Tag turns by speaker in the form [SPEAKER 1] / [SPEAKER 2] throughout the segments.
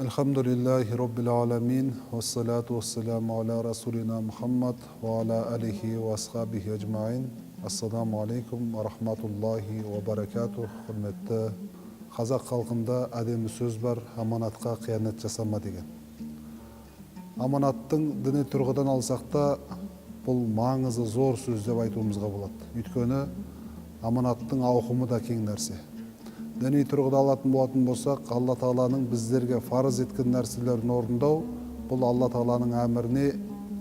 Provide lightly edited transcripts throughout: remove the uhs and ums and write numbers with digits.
[SPEAKER 1] Elhamdülillahi Rabbil alamin. Vessalatu vesselamu ala Rasulina Muhammad ve ala alihi ve ashabihi ecmain. Assalamu alaikum ve rahmatullahi ve barakatuh. Hürmetli Қазақ халқында әдемі сөз бар, аманатқа қиянат жасама деген. Аманаттың діни тұрғыдан алсақ та, бұл маңызы зор сөз деп айтуымызға болады. Өйткені аманаттың ауқымы да кең нәрсе. Діни тұрғыда алатын болатын болсақ, Алла Тағаланың біздерге фарыз еткен нәрселерін орындау, бұл Алла Тағаланың әміріне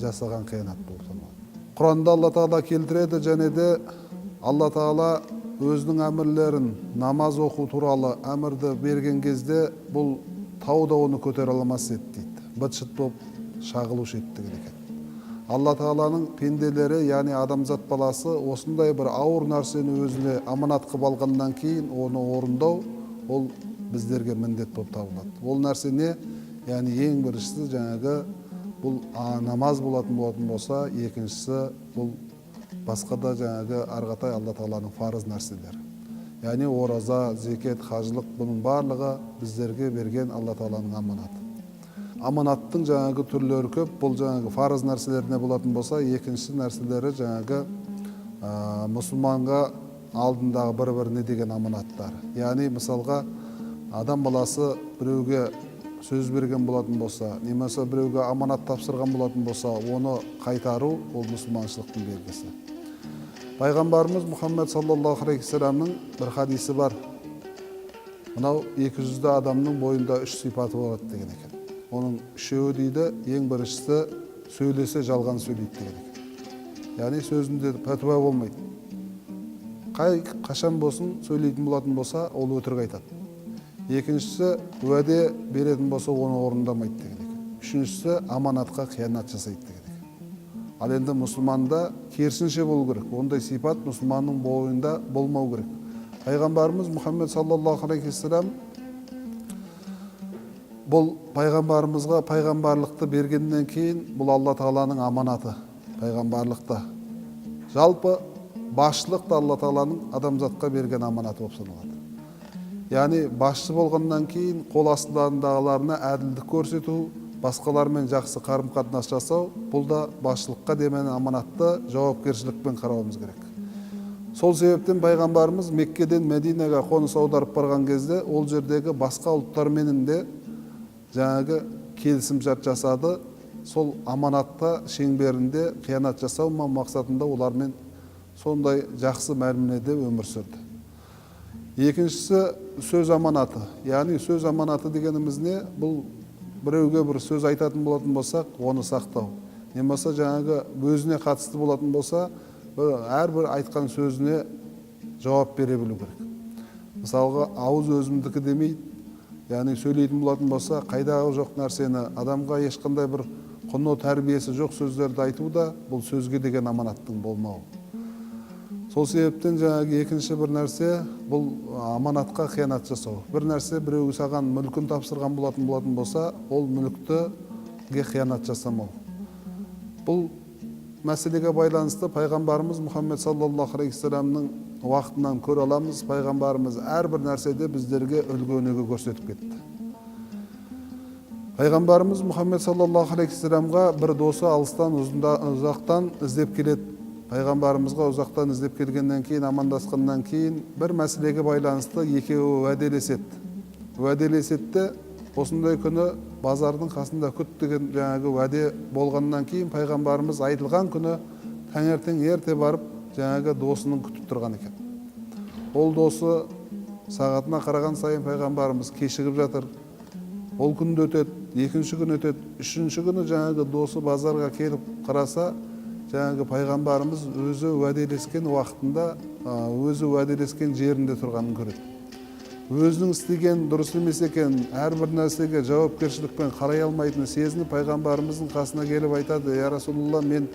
[SPEAKER 1] жасаған қиянат болып саналады. Құранда Алла Тағала келтіреді, және де Алла Тағала өзінің әмірлерін, намаз оқу туралы әмірді берген кезде, бұл тау да оны көтере алмас еді дейді. Быт-шыт болып шағылушы еді деген екен. Алла Тағаланың пенделері, яғни адамзат баласы, осындай бір ауыр нәрсені өзіне аманат қылып алғаннан кейін оны орындау, ол біздерге міндет болып табылады. Ол нәрсе не? Яғни ең біріншісі жаңағы бұл намаз болатын болса, екіншісі бұл басқа да жаңағы арғатай Алла Тағаланың фарыз нәрселері. Яғни ораза, зекет, хажылық, бұның барлығы біздерге берген Алла Тағаланың аманаты. Аманаттың жаңағы түрлері көп. Бұл жаңағы фарыз нәрселеріне болатын болса, екінші нәрселері жаңағы мұсылманға алдындағы бір-біріне деген аманаттар. Яғни мысалға адам баласы біреуге сөз берген болатын болса, немесе біреуге аманат тапсырған болатын болса, оны қайтару ол мұсылманшылықтың белгісі. Пайғамбарымыз Мұхаммед саллаллаху алейхи вассаламның бір хадисі бар. Мынау 200 адамның бойында 3 сипаты болады деген екен. Оның үшеуі дейді, ең біріншісі сөйлесе жалған сөйлейді деген екен. Яғни сөзінде пәтуа болмайды. Қашан болсын сөйлейтін болатын болса, ол өтірік айтады. Екіншісі уәде беретін болса, оны орындамайды деген екен. Үшіншісі аманатқа қиянат жасайды деген екен. Ал енді мұсылманда керісінше болу керек. Ондай сипат мұсылманның бойында болмау керек. Пайғамбарымыз Мұхаммед саллаллаху алейхи вассалам бұл пайғамбарымызға пайғамбарлықты бергеннен кейін бұл Алла Тағаланың аманаты пайғамбарлықта. Жалпы басшылық та Алла Тағаланың адамзатқа берген аманаты болып саналады. Яғни басшы болғаннан кейін қол астындағыларына әділдік көрсету, басқалармен жақсы қарым-қатынас жасау, бұл да басшылыққа деген аманатты жауапкершілікпен қарауымыз керек. Сол себептен пайғамбарымыз Меккеден Мединеге қоныс аударып барған кезде ол жердегі басқа ұлттармен де жаңағы келісім-шарт жасады. Сол аманатта шеңберінде қиянат жасау мақсатында олармен сондай жақсы мәміледе өмір сүрді. Екіншісі сөз аманаты. Яғни сөз аманаты дегеніміз не? Бұл біреуге бір сөз айтатын болатын болсақ, оны сақтау. Немесе жаңағы өзіне қатысты болатын болса, әрбір айтқан сөзіне жауап бере білу керек. Мысалға, ауыз өзімдікі демейді. Яғни сөйлейтін болатын болса, қайдағы жоқ нәрсені, адамға ешқандай бір құны тәрбиесі жоқ сөздерді айту да бұл сөзге деген аманаттың болмауы. Сол себептен жаңағы екінші бір нәрсе бұл аманатқа қиянат жасау. Бір нәрсе біреуге саған мүлкін тапсырған болатын болса, ол мүліктіге қиянат жасамау. Бұл мәселеге байланысты пайғамбарымыз Мұхаммед саллаллаху алейхи вассаламның уақытынан көре аламыз. Пайғамбарымыз әрбір нәрседе біздерге үлгі-өнеге көрсетіп кетті. Пайғамбарымыз Мұхаммед саллаллаху алейхи вассаламға бір досы алыстан ұзақтан іздеп келеді. Пайғамбарымызға ұзақтан іздеп келгеннен кейін, амандасқаннан кейін бір мәселеге байланысты екеуі уәделесетті. Осындай күні базардың қасында күт деген жаңағы уәде болғаннан кейін пайғамбарымыз айтылған күні таңертең ерте барып жаңағы досының күтіп тұрған екен. Ол досы сағатына қараған сайын пайғамбарымыз кешігіп жатыр. Ол күн өтеді, екінші күн өтеді, үшінші күні жаңағы досы базарға келіп қараса, жаңағы пайғамбарымыз өзі уәделескен уақытында, өзі уәделескен жерінде тұрғанын көреді. Өзінің істеген дұрыс емес екен, әрбір нәрсеге жауапкершілікпен қарай алмайтын сезініп, пайғамбарымыздың қасына келіп айтады: "Я Расулалла, мен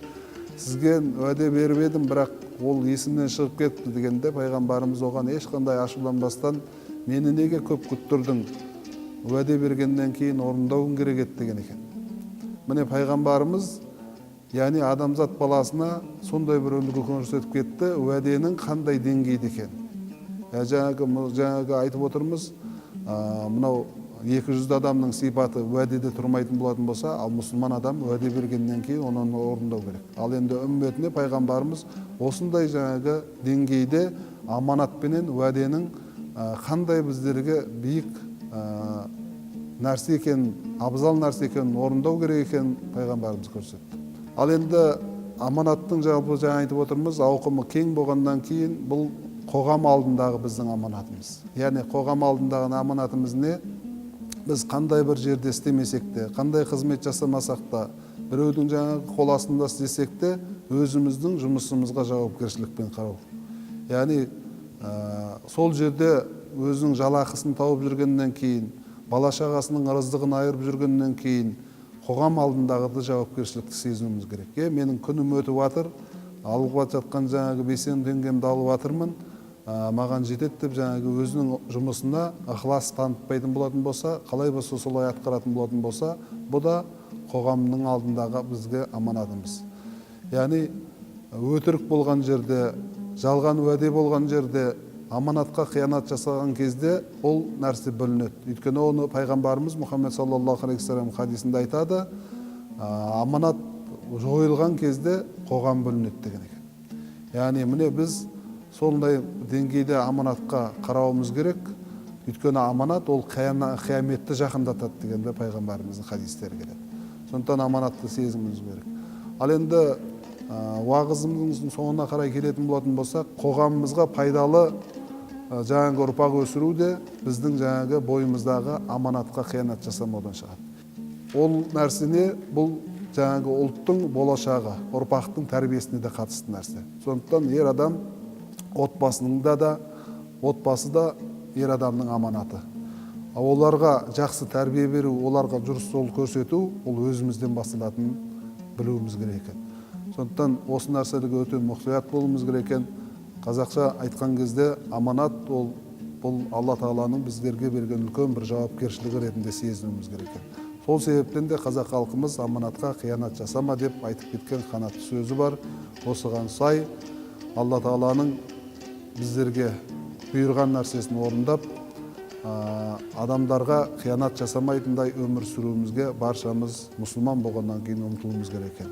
[SPEAKER 1] сізге уәде беріп едім, бірақ ол есімнен шығып кетті" дегенде, пайғамбарымыз оған ешқандай ашуланбастан: "Мені неге көп күттірдің? Уәде бергеннен кейін орындауың керек еді" деген екен. Міне пайғамбарымыз яғни адамзат баласына сондай бір үлгі көрсетіп кетті, уәденің қандай деңгейде екен. Жаңағы айтып отырмыз, мынау 200 адамның сипаты уәдеде тұрмайтын болатын болса, ал мұсылман адам уәде бергеннен кейін оны орындау керек. Ал енді үмметіне пайғамбарымыз осындай жаңағы деңгейде аманатпенен уәденің қандай біздерге биік нәрсе екенін, абзал нәрсе екенін орындау керек екенін пайғамбарымыз көрсетті. Ал енді аманаттың жалпы жаңа айтып отырмыз, ауқымы кең болғаннан кейін бұл қоғам алдындағы біздің аманатымыз. Яғни қоғам алдындағы аманатымыз не? Біз қандай бір жерде істемесек те, қандай қызмет жасамасақ та, біреудің жаңағы қол астында істесек те, өзіміздің жұмысымызға жауапкершілікпен қарау. Яғни сол жерде өзінің жалақысын тауып жүргеннен кейін, бала шағасының ырыздығын айырып жүргеннен кейін, қоғам алдындағы жауапкершілікті сезінуіміз керек. Менің күнім өтіп жатыр, алып жатқан жаңағы 5 теңгемді алып жатырмын, маған жетеді деп жаңағы өзінің жұмысына ықылас танытпайтын болатын болса, қалай болса солай атқаратын болатын болса, бұл да қоғамның алдындағы бізге аманатымыз. Яғни өтірік болған жерде, жалған уәде болған жерде, аманатқа қиянат жасаған кезде ол нәрсе бүлінеді. Өйткені оны пайғамбарымыз Мұхаммед саллаллаху алейхи вассалам хадисінде айтады, аманат жойылған кезде қоғам бүлінеді деген екен. Яғни міне біз сондай деңгейде аманатқа қарауымыз керек. Өйткені аманат ол қияметті жақындатады дегенде пайғамбарымыздың хадистері келеді. Сондықтан аманатты сезіміміз керек. Ал енді уағызымыздың соңына қарай келетін болатын болсақ, қоғамымызға пайдалы жаңағы ұрпақ өсіру де біздің жаңағы бойымыздағы аманатқа қиянат жасамаудан шығады. Ол нәрсене бұл жаңағы ұлттың болашағы, ұрпақтың тәрбиесіне де қатысты нәрсе. Сондықтан ер адам отбасында да, отбасы да ер адамның аманаты. Оларға жақсы тәрбие беру, оларға дұрыс жол көрсету, ол өзімізден басталатынын білуіміз керек екен. Сондықтан осы нәрселерге өте мұқият болуымыз керек екен. Қазақша айтқан кезде аманат ол бұл Алла Тағаланың біздерге берген үлкен бір жауапкершілігі ретінде сезінуіміз керек екен. Сол себептен де қазақ халқымыз аманатқа қиянат жасама деп айтып кеткен қанатты сөзі бар. Осыған сай Алла Тағаланың біздерге бұйырған нәрсесін орындап, адамдарға қиянат жасамайтындай өмір сүруімізге баршамыз мұсылман болғаннан кейін ұмтылуымыз керек екен.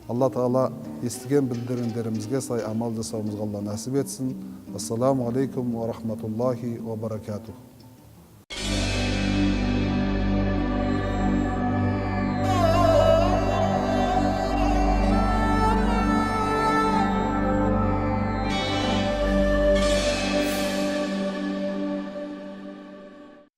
[SPEAKER 1] Алла Тағала естіген білдіргендерімізге сай амал жасауымызға Алла нәсіп етсін. Ассаламу алейкум ва рахматуллахи ва баракатух.